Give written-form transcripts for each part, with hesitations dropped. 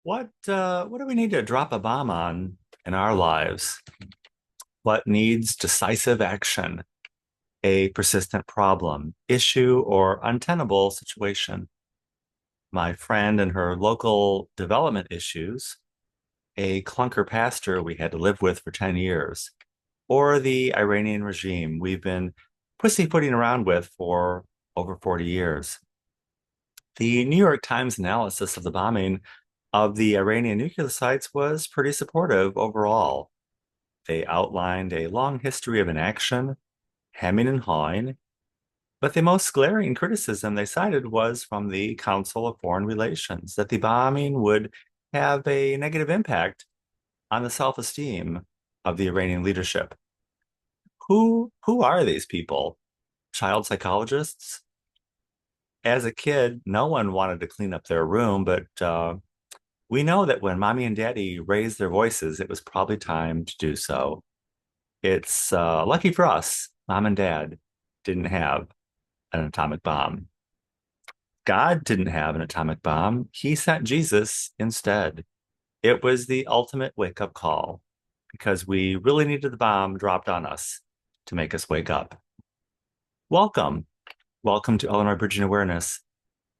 What do we need to drop a bomb on in our lives? What needs decisive action? A persistent problem, issue, or untenable situation? My friend and her local development issues, a clunker pastor we had to live with for 10 years, or the Iranian regime we've been pussyfooting around with for over 40 years. The New York Times analysis of the bombing of the Iranian nuclear sites was pretty supportive overall. They outlined a long history of inaction, hemming and hawing, but the most glaring criticism they cited was from the Council of Foreign Relations that the bombing would have a negative impact on the self-esteem of the Iranian leadership. Who are these people? Child psychologists? As a kid, no one wanted to clean up their room, but we know that when mommy and daddy raised their voices, it was probably time to do so. It's lucky for us, mom and dad didn't have an atomic bomb. God didn't have an atomic bomb. He sent Jesus instead. It was the ultimate wake up call because we really needed the bomb dropped on us to make us wake up. Welcome. Welcome to Illinois Bridging Awareness.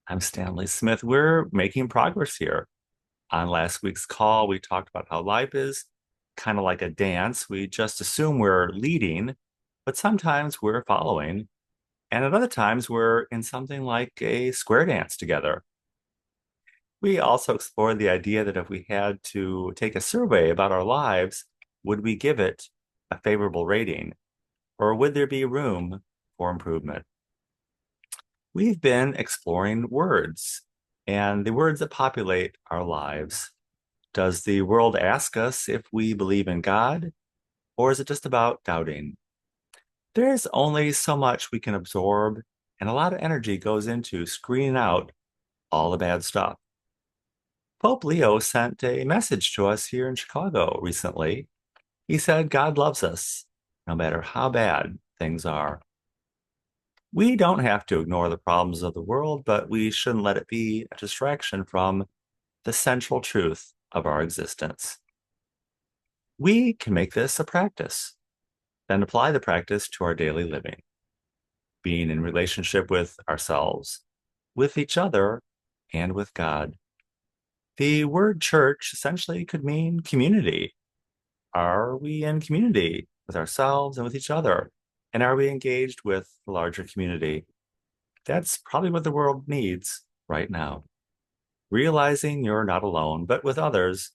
I'm Stanley Smith. We're making progress here. On last week's call, we talked about how life is kind of like a dance. We just assume we're leading, but sometimes we're following. And at other times, we're in something like a square dance together. We also explored the idea that if we had to take a survey about our lives, would we give it a favorable rating, or would there be room for improvement? We've been exploring words and the words that populate our lives. Does the world ask us if we believe in God, or is it just about doubting? There's only so much we can absorb, and a lot of energy goes into screening out all the bad stuff. Pope Leo sent a message to us here in Chicago recently. He said, God loves us, no matter how bad things are. We don't have to ignore the problems of the world, but we shouldn't let it be a distraction from the central truth of our existence. We can make this a practice, then apply the practice to our daily living, being in relationship with ourselves, with each other, and with God. The word church essentially could mean community. Are we in community with ourselves and with each other? And are we engaged with the larger community? That's probably what the world needs right now. Realizing you're not alone, but with others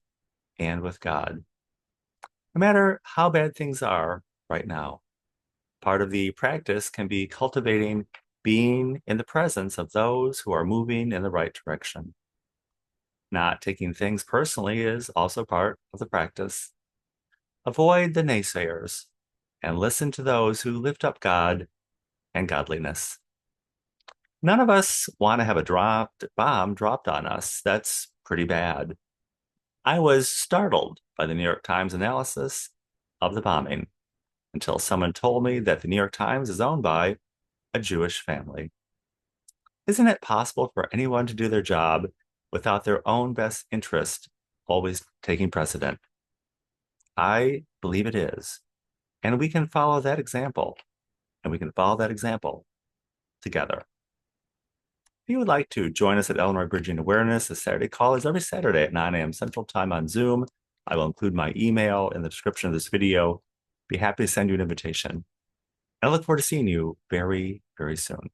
and with God. No matter how bad things are right now, part of the practice can be cultivating being in the presence of those who are moving in the right direction. Not taking things personally is also part of the practice. Avoid the naysayers and listen to those who lift up God and godliness. None of us want to have a bomb dropped on us. That's pretty bad. I was startled by the New York Times analysis of the bombing until someone told me that the New York Times is owned by a Jewish family. Isn't it possible for anyone to do their job without their own best interest always taking precedent? I believe it is. And we can follow that example. And we can follow that example together. If you would like to join us at Illinois Bridging Awareness, the Saturday call is every Saturday at 9 a.m. Central Time on Zoom. I will include my email in the description of this video. Be happy to send you an invitation. I look forward to seeing you very, very soon.